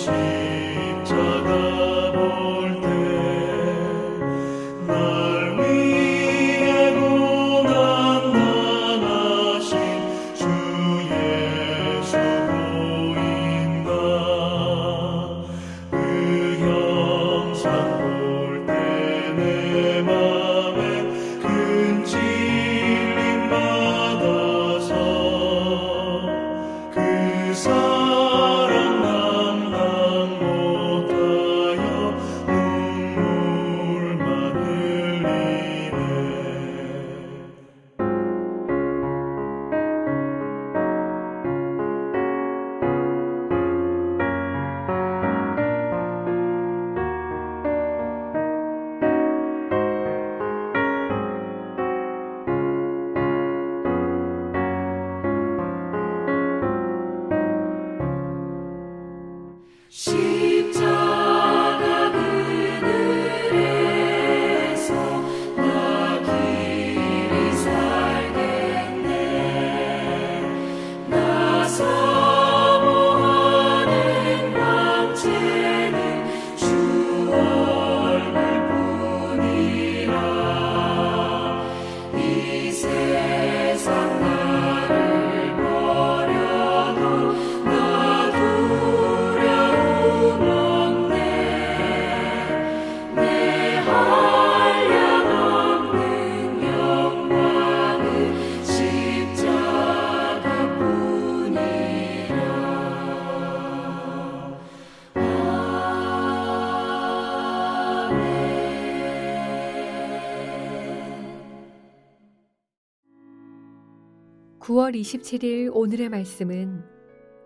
십자가 볼 때 날 위해 고난당하신 주 예수 보인다. 그 형상 볼 때 내 맘에 큰 찔림 받아서 그 사랑 감당 못하여 눈물만 흘리네. 십자가 그늘에서 나 길이 살겠네. 나 사모하는 광채는 주 얼굴뿐이라. 이 세상 나를 버려도 나 두려움 없네. 내 한량없는 영광은 십자가뿐이라. 아멘. 9월 27일 오늘의 말씀은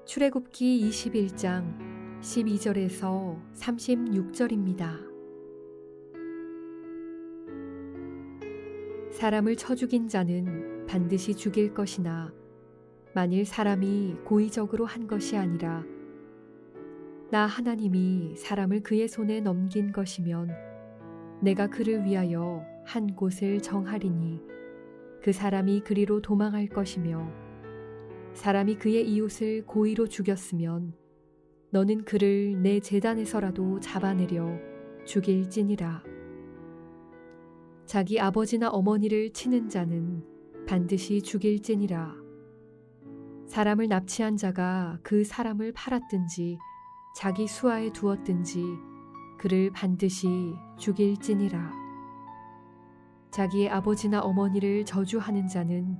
출애굽기 21장 12절에서 36절입니다. 사람을 쳐 죽인 자는 반드시 죽일 것이나 만일 사람이 고의적으로 한 것이 아니라 나 하나님이 사람을 그의 손에 넘긴 것이면 내가 그를 위하여 한 곳을 정하리니 그 사람이 그리로 도망할 것이며 사람이 그의 이웃을 고의로 죽였으면 너는 그를 내 제단에서라도 잡아내려 죽일지니라. 자기 아버지나 어머니를 치는 자는 반드시 죽일지니라. 사람을 납치한 자가 그 사람을 팔았든지 자기 수하에 두었든지 그를 반드시 죽일지니라. 자기의 아버지나 어머니를 저주하는 자는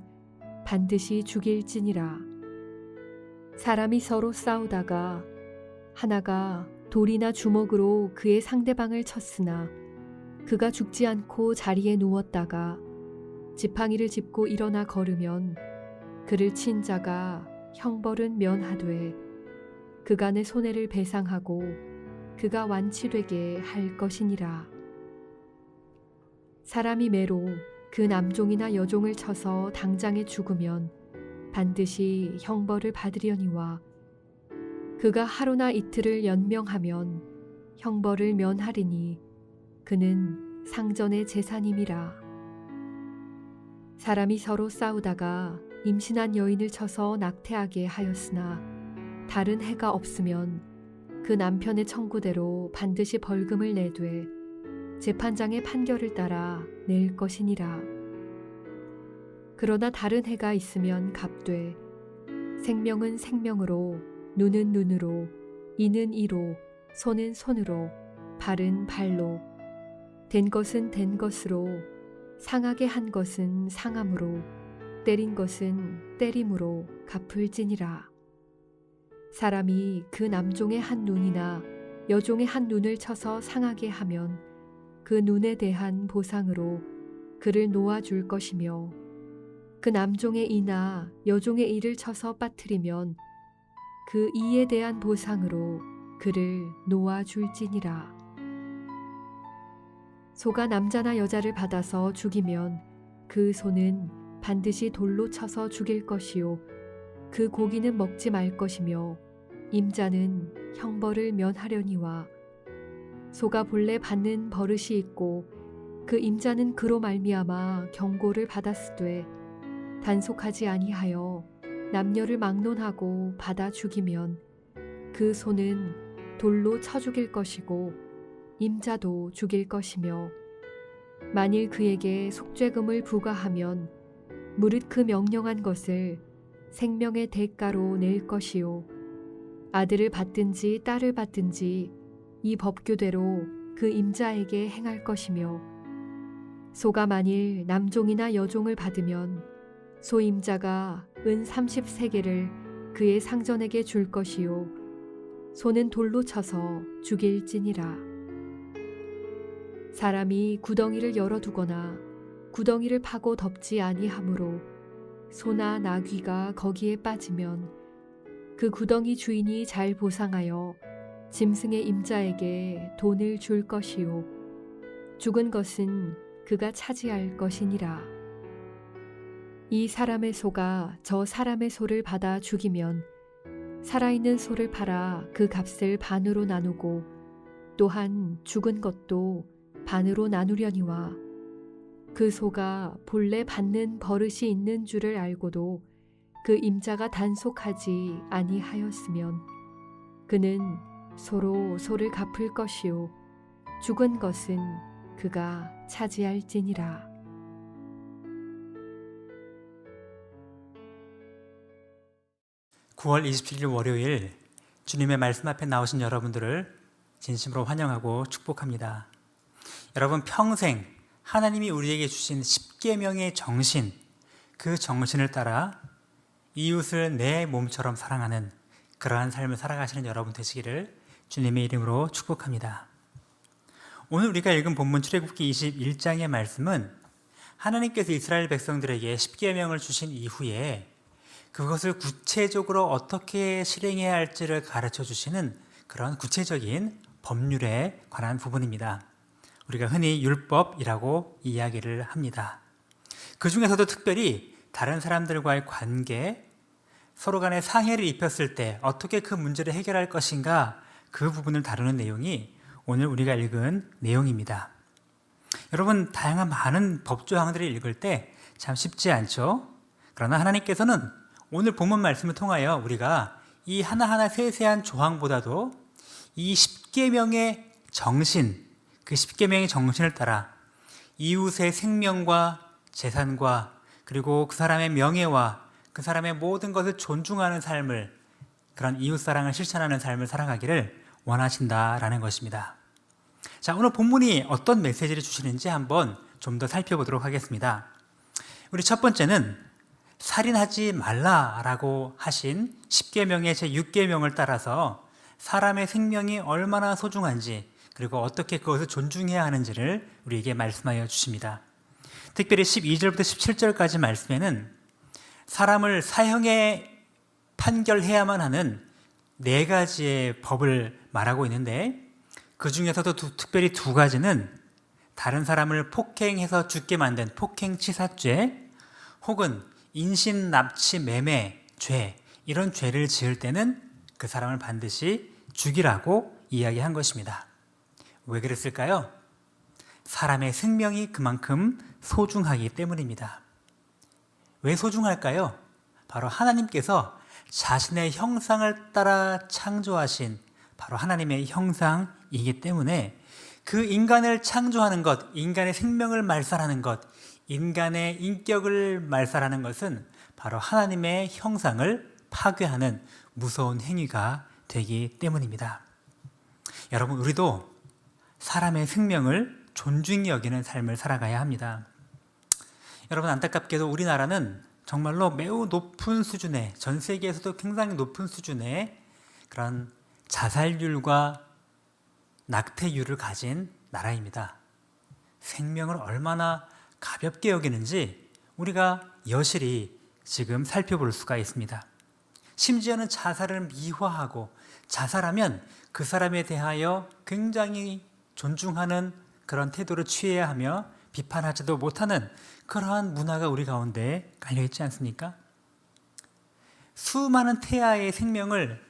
반드시 죽일지니라. 사람이 서로 싸우다가 하나가 돌이나 주먹으로 그의 상대방을 쳤으나 그가 죽지 않고 자리에 누웠다가 지팡이를 짚고 일어나 걸으면 그를 친 자가 형벌은 면하되 그간의 손해를 배상하고 그가 완치되게 할 것이니라. 사람이 매로 그 남종이나 여종을 쳐서 당장에 죽으면 반드시 형벌을 받으려니와 그가 하루나 이틀을 연명하면 형벌을 면하리니 그는 상전의 재산임이라. 사람이 서로 싸우다가 임신한 여인을 쳐서 낙태하게 하였으나 다른 해가 없으면 그 남편의 청구대로 반드시 벌금을 내되 재판장의 판결을 따라 낼 것이니라. 그러나 다른 해가 있으면 갚되 생명은 생명으로 눈은 눈으로 이는 이로 손은 손으로 발은 발로 된 것은 된 것으로 상하게 한 것은 상함으로 때린 것은 때림으로 갚을지니라. 사람이 그 남종의 한 눈이나 여종의 한 눈을 쳐서 상하게 하면 그 눈에 대한 보상으로 그를 놓아줄 것이며 그 남종의 이나 여종의 이를 쳐서 빠뜨리면 그 이에 대한 보상으로 그를 놓아줄지니라. 소가 남자나 여자를 받아서 죽이면 그 소는 반드시 돌로 쳐서 죽일 것이요 그 고기는 먹지 말 것이며 임자는 형벌을 면하려니와 소가 본래 받는 버릇이 있고 그 임자는 그로 말미암아 경고를 받았으되 단속하지 아니하여 남녀를 막론하고 받아 죽이면 그 소는 돌로 쳐 죽일 것이고 임자도 죽일 것이며 만일 그에게 속죄금을 부과하면 무릇 그 명령한 것을 생명의 대가로 낼 것이요 아들을 받든지 딸을 받든지 이 법규대로 그 임자에게 행할 것이며 소가 만일 남종이나 여종을 받으면 소임자가 은 30세겔을 그의 상전에게 줄 것이요 소는 돌로 쳐서 죽일지니라. 사람이 구덩이를 열어두거나 구덩이를 파고 덮지 아니하므로 소나 나귀가 거기에 빠지면 그 구덩이 주인이 잘 보상하여 짐승의 임자에게 돈을 줄 것이요 죽은 것은 그가 차지할 것이니라. 이 사람의 소가 저 사람의 소를 받아 죽이면 살아있는 소를 팔아 그 값을 반으로 나누고 또한 죽은 것도 반으로 나누려니와 그 소가 본래 받는 버릇이 있는 줄을 알고도 그 임자가 단속하지 아니하였으면 그는 소로 소를 갚을 것이요 죽은 것은 그가 차지할지니라. (9월 27일) 월요일 주님의 말씀 앞에 나오신 여러분들을 진심으로 환영하고 축복합니다. 여러분, 평생 하나님이 우리에게 주신 십계명의 정신, 그 정신을 따라 이웃을 내 몸처럼 사랑하는 그러한 삶을 살아가시는 여러분 되시기를 주님의 이름으로 축복합니다. 오늘 우리가 읽은 본문 출애굽기 21장의 말씀은 하나님께서 이스라엘 백성들에게 십계명을 주신 이후에 그것을 구체적으로 어떻게 실행해야 할지를 가르쳐 주시는 그런 구체적인 법률에 관한 부분입니다. 우리가 흔히 율법이라고 이야기를 합니다. 그 중에서도 특별히 다른 사람들과의 관계, 서로 간에 상해를 입혔을 때 어떻게 그 문제를 해결할 것인가, 그 부분을 다루는 내용이 오늘 우리가 읽은 내용입니다. 여러분, 다양한 많은 법조항들을 읽을 때 참 쉽지 않죠? 그러나 하나님께서는 오늘 본문 말씀을 통하여 우리가 이 하나하나 세세한 조항보다도 이 십계명의 정신, 그 십계명의 정신을 따라 이웃의 생명과 재산과 그리고 그 사람의 명예와 그 사람의 모든 것을 존중하는 삶을, 그런 이웃사랑을 실천하는 삶을 살아가기를 원하신다라는 것입니다. 자, 오늘 본문이 어떤 메시지를 주시는지 한번 좀 더 살펴보도록 하겠습니다. 우리 첫 번째는 살인하지 말라라고 하신 십계명의 제6계명을 따라서 사람의 생명이 얼마나 소중한지, 그리고 어떻게 그것을 존중해야 하는지를 우리에게 말씀하여 주십니다. 특별히 12절부터 17절까지 말씀에는 사람을 사형에 판결해야만 하는 4가지의 법을 말하고 있는데, 그 중에서도 특별히 2가지는 다른 사람을 폭행해서 죽게 만든 폭행치사죄, 혹은 인신납치매매죄, 이런 죄를 지을 때는 그 사람을 반드시 죽이라고 이야기한 것입니다. 왜 그랬을까요? 사람의 생명이 그만큼 소중하기 때문입니다. 왜 소중할까요? 바로 하나님께서 자신의 형상을 따라 창조하신 바로 하나님의 형상이기 때문에 그 인간을 창조하는 것, 인간의 생명을 말살하는 것, 인간의 인격을 말살하는 것은 바로 하나님의 형상을 파괴하는 무서운 행위가 되기 때문입니다. 여러분, 우리도 사람의 생명을 존중히 여기는 삶을 살아가야 합니다. 여러분, 안타깝게도 우리나라는 정말로 매우 높은 수준의, 전 세계에서도 굉장히 높은 수준의 그런 자살률과 낙태율을 가진 나라입니다. 생명을 얼마나 가볍게 여기는지 우리가 여실히 지금 살펴볼 수가 있습니다. 심지어는 자살을 미화하고, 자살하면 그 사람에 대하여 굉장히 존중하는 그런 태도를 취해야 하며 비판하지도 못하는 그러한 문화가 우리 가운데 깔려있지 않습니까? 수많은 태아의 생명을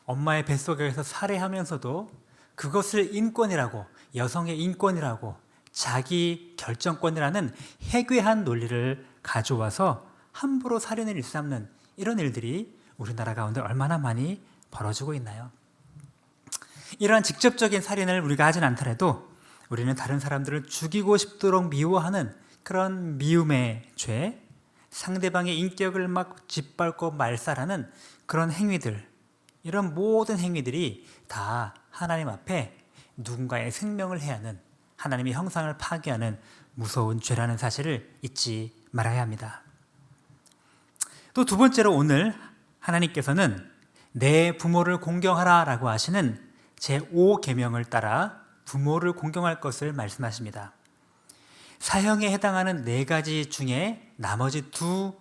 엄마의 뱃속에서 살해하면서도 그것을 인권이라고, 여성의 인권이라고, 자기 결정권이라는 해괴한 논리를 가져와서 함부로 살인을 일삼는 이런 일들이 우리나라 가운데 얼마나 많이 벌어지고 있나요? 이러한 직접적인 살인을 우리가 하진 않더라도 우리는 다른 사람들을 죽이고 싶도록 미워하는 그런 미움의 죄, 상대방의 인격을 막 짓밟고 말살하는 그런 행위들, 이런 모든 행위들이 다 하나님 앞에 누군가의 생명을 해하는, 하나님의 형상을 파괴하는 무서운 죄라는 사실을 잊지 말아야 합니다. 또 두 번째로 오늘 하나님께서는 내 부모를 공경하라 라고 하시는 제5계명을 따라 부모를 공경할 것을 말씀하십니다. 사형에 해당하는 4가지 중에 나머지 2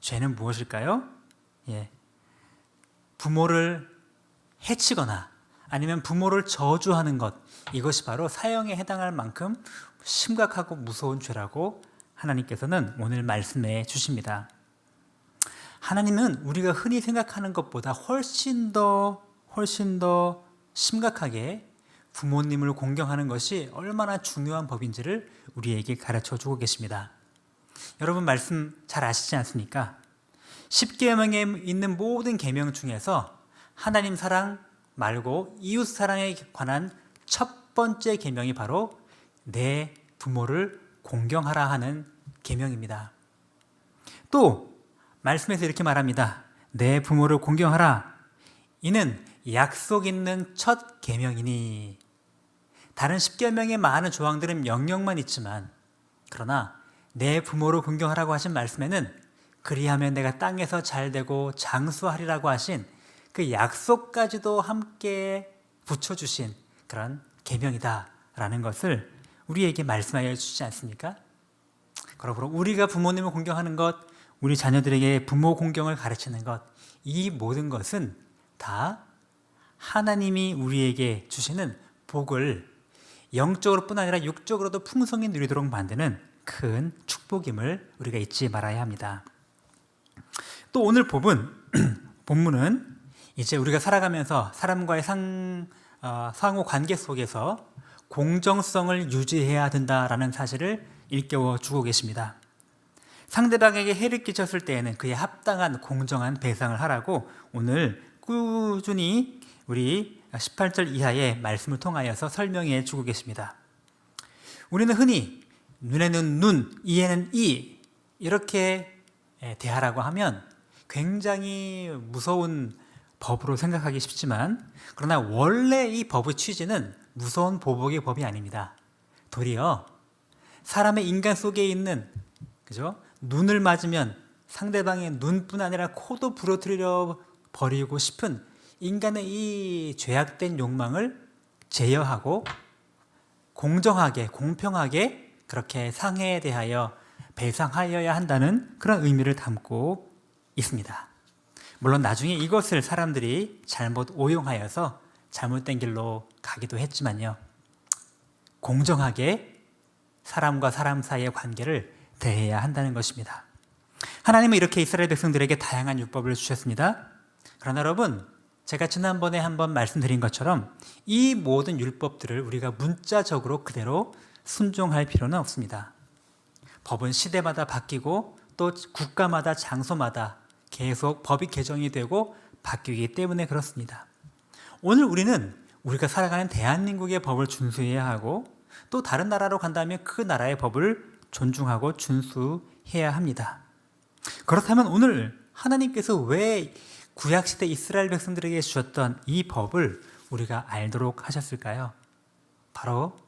죄는 무엇일까요? 부모를 해치거나 아니면 부모를 저주하는 것, 이것이 바로 사형에 해당할 만큼 심각하고 무서운 죄라고 하나님께서는 오늘 말씀해 주십니다. 하나님은 우리가 흔히 생각하는 것보다 훨씬 더 심각하게 부모님을 공경하는 것이 얼마나 중요한 법인지를 우리에게 가르쳐 주고 계십니다. 여러분 말씀 잘 아시지 않습니까? 10계명에 있는 모든 계명 중에서 하나님 사랑 말고 이웃 사랑에 관한 첫 번째 계명이 바로 내 부모를 공경하라 하는 계명입니다. 또 말씀에서 이렇게 말합니다. 내 부모를 공경하라. 이는 약속 있는 첫 계명이니. 다른 10계명의 많은 조항들은 명령만 있지만, 그러나 내 부모를 공경하라고 하신 말씀에는 그리하면 내가 땅에서 잘되고 장수하리라고 하신 그 약속까지도 함께 붙여주신 그런 계명이다라는 것을 우리에게 말씀하여 주시지 않습니까? 그러므로 우리가 부모님을 공경하는 것, 우리 자녀들에게 부모 공경을 가르치는 것, 이 모든 것은 다 하나님이 우리에게 주시는 복을 영적으로뿐 아니라 육적으로도 풍성히 누리도록 만드는 큰 축복임을 우리가 잊지 말아야 합니다. 또 오늘 본문은 이제 우리가 살아가면서 사람과의 상호 관계 속에서 공정성을 유지해야 된다라는 사실을 일깨워 주고 계십니다. 상대방에게 해를 끼쳤을 때에는 그에 합당한 공정한 배상을 하라고 오늘 꾸준히 우리 18절 이하의 말씀을 통하여서 설명해 주고 계십니다. 우리는 흔히 눈에는 눈, 이에는 이 이렇게 대하라고 하면 굉장히 무서운 법으로 생각하기 쉽지만, 그러나 원래 이 법의 취지는 무서운 보복의 법이 아닙니다. 도리어 사람의 인간 속에 있는, 그죠? 눈을 맞으면 상대방의 눈뿐 아니라 코도 부러뜨려 버리고 싶은 인간의 이 죄악된 욕망을 제어하고 공정하게, 공평하게 그렇게 상해에 대하여 배상하여야 한다는 그런 의미를 담고 있습니다. 물론 나중에 이것을 사람들이 잘못 오용하여서 잘못된 길로 가기도 했지만요, 공정하게 사람과 사람 사이의 관계를 대해야 한다는 것입니다. 하나님은 이렇게 이스라엘 백성들에게 다양한 율법을 주셨습니다. 그러나 여러분, 제가 지난번에 한번 말씀드린 것처럼 이 모든 율법들을 우리가 문자적으로 그대로 순종할 필요는 없습니다. 법은 시대마다 바뀌고 또 국가마다 장소마다 계속 법이 개정이 되고 바뀌기 때문에 그렇습니다. 오늘 우리는 우리가 살아가는 대한민국의 법을 준수해야 하고, 또 다른 나라로 간다면 그 나라의 법을 존중하고 준수해야 합니다. 그렇다면 오늘 하나님께서 왜 구약시대 이스라엘 백성들에게 주셨던 이 법을 우리가 알도록 하셨을까요? 바로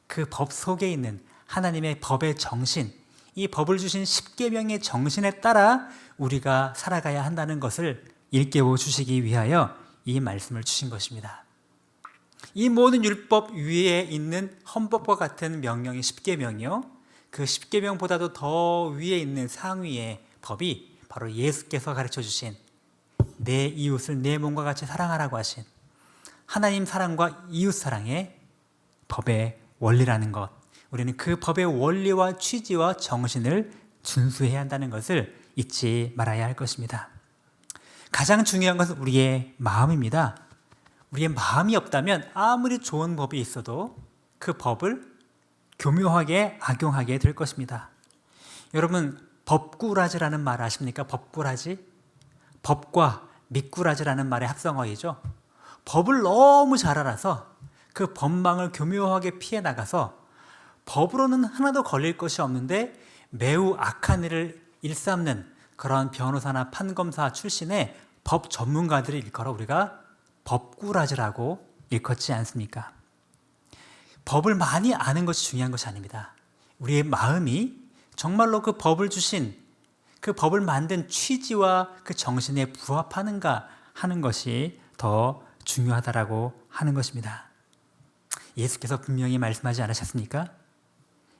그 법 속에 있는 하나님의 법의 정신, 이 법을 주신 10계명의 정신에 따라 우리가 살아가야 한다는 것을 일깨워 주시기 위하여 이 말씀을 주신 것입니다. 이 모든 율법 위에 있는 헌법과 같은 명령이 10계명이요, 그 10계명보다도 더 위에 있는 상위의 법이 바로 예수께서 가르쳐 주신 내 이웃을 내 몸과 같이 사랑하라고 하신 하나님 사랑과 이웃 사랑의 법의 원리라는 것, 우리는 그 법의 원리와 취지와 정신을 준수해야 한다는 것을 잊지 말아야 할 것입니다. 가장 중요한 것은 우리의 마음입니다. 우리의 마음이 없다면 아무리 좋은 법이 있어도 그 법을 교묘하게 악용하게 될 것입니다. 여러분, 법꾸라지라는 말 아십니까? 법꾸라지? 법과 미꾸라지라는 말의 합성어이죠. 법을 너무 잘 알아서 그 법망을 교묘하게 피해 나가서 법으로는 하나도 걸릴 것이 없는데 매우 악한 일을 일삼는 그런 변호사나 판검사 출신의 법 전문가들을 일컬어 우리가 법꾸라지라고 일컫지 않습니까? 법을 많이 아는 것이 중요한 것이 아닙니다. 우리의 마음이 정말로 그 법을 주신 그 법을 만든 취지와 그 정신에 부합하는가 하는 것이 더 중요하다라고 하는 것입니다. 예수께서 분명히 말씀하지 않으셨습니까?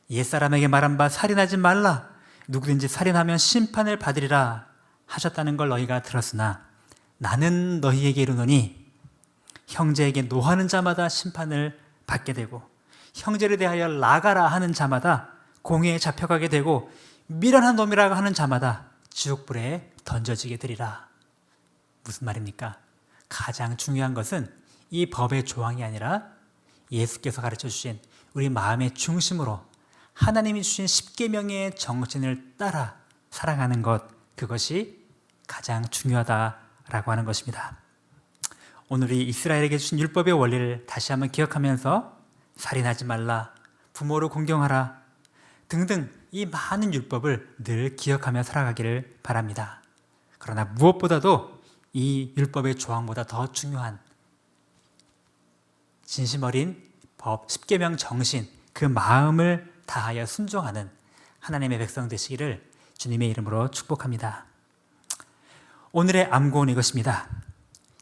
옛사람에게 말한 바 살인하지 말라. 누구든지 살인하면 심판을 받으리라 하셨다는 걸 너희가 들었으나 나는 너희에게 이르노니 형제에게 노하는 자마다 심판을 받게 되고 형제를 대하여 나가라 하는 자마다 공회에 잡혀가게 되고 미련한 놈이라고 하는 자마다 지옥불에 던져지게 되리라. 무슨 말입니까? 가장 중요한 것은 이 법의 조항이 아니라 예수께서 가르쳐 주신 우리 마음의 중심으로 하나님이 주신 십계명의 정신을 따라 살아가는 것, 그것이 가장 중요하다라고 하는 것입니다. 오늘 이 이스라엘에게 주신 율법의 원리를 다시 한번 기억하면서 살인하지 말라, 부모를 공경하라 등등 이 많은 율법을 늘 기억하며 살아가기를 바랍니다. 그러나 무엇보다도 이 율법의 조항보다 더 중요한 진심 어린 법, 십계명 정신, 그 마음을 다하여 순종하는 하나님의 백성 되시기를 주님의 이름으로 축복합니다. 오늘의 암고는 이것입니다.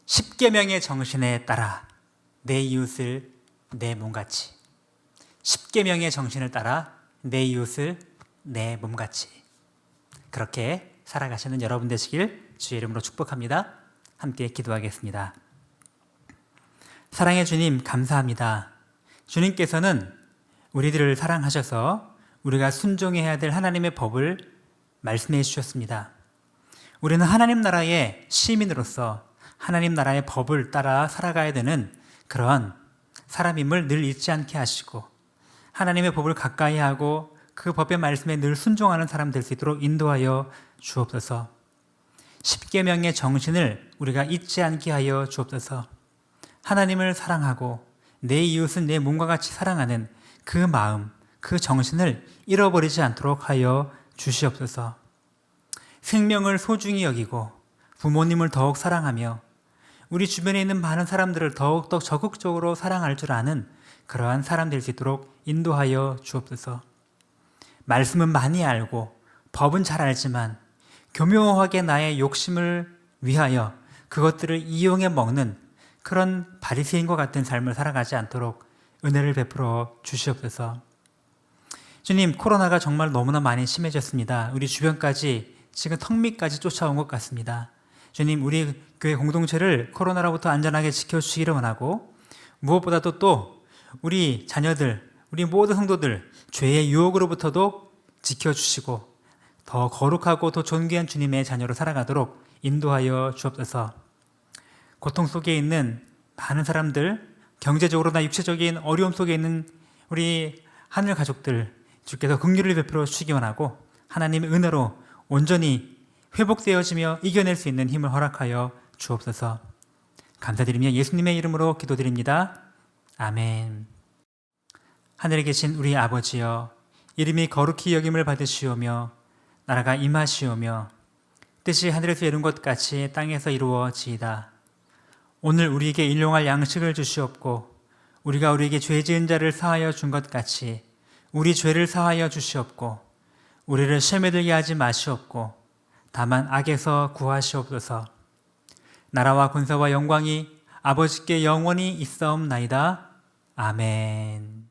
십계명의 정신에 따라 내 이웃을 내 몸같이, 십계명의 정신을 따라 내 이웃을 내 몸같이, 그렇게 살아가시는 여러분 되시길 주의 이름으로 축복합니다. 함께 기도하겠습니다. 사랑의 주님, 감사합니다. 주님께서는 우리들을 사랑하셔서 우리가 순종해야 될 하나님의 법을 말씀해 주셨습니다. 우리는 하나님 나라의 시민으로서 하나님 나라의 법을 따라 살아가야 되는 그런 사람임을 늘 잊지 않게 하시고 하나님의 법을 가까이 하고 그 법의 말씀에 늘 순종하는 사람 될 수 있도록 인도하여 주옵소서. 십계명의 정신을 우리가 잊지 않게 하여 주옵소서. 하나님을 사랑하고 내 이웃은 내 몸과 같이 사랑하는 그 마음, 그 정신을 잃어버리지 않도록 하여 주시옵소서. 생명을 소중히 여기고 부모님을 더욱 사랑하며 우리 주변에 있는 많은 사람들을 더욱더 적극적으로 사랑할 줄 아는 그러한 사람 될 수 있도록 인도하여 주옵소서. 말씀은 많이 알고 법은 잘 알지만 교묘하게 나의 욕심을 위하여 그것들을 이용해 먹는 그런 바리새인과 같은 삶을 살아가지 않도록 은혜를 베풀어 주시옵소서. 주님, 코로나가 정말 너무나 많이 심해졌습니다. 우리 주변까지 지금 턱 밑까지 쫓아온 것 같습니다. 주님, 우리 교회 공동체를 코로나로부터 안전하게 지켜주시기를 원하고 무엇보다도 또 우리 자녀들, 우리 모든 성도들 죄의 유혹으로부터도 지켜주시고 더 거룩하고 더 존귀한 주님의 자녀로 살아가도록 인도하여 주옵소서. 고통 속에 있는 많은 사람들, 경제적으로나 육체적인 어려움 속에 있는 우리 하늘 가족들 주께서 긍휼을 베풀어 주시기 원하고 하나님의 은혜로 온전히 회복되어지며 이겨낼 수 있는 힘을 허락하여 주옵소서. 감사드리며 예수님의 이름으로 기도드립니다. 아멘. 하늘에 계신 우리 아버지여, 이름이 거룩히 여김을 받으시오며 나라가 임하시오며 뜻이 하늘에서 이룬 것 같이 땅에서 이루어지이다. 오늘 우리에게 일용할 양식을 주시옵고 우리가 우리에게 죄 지은 자를 사하여 준 것 같이 우리 죄를 사하여 주시옵고 우리를 시험에 들게 하지 마시옵고 다만 악에서 구하시옵소서. 나라와 권세와 영광이 아버지께 영원히 있사옵나이다. 아멘.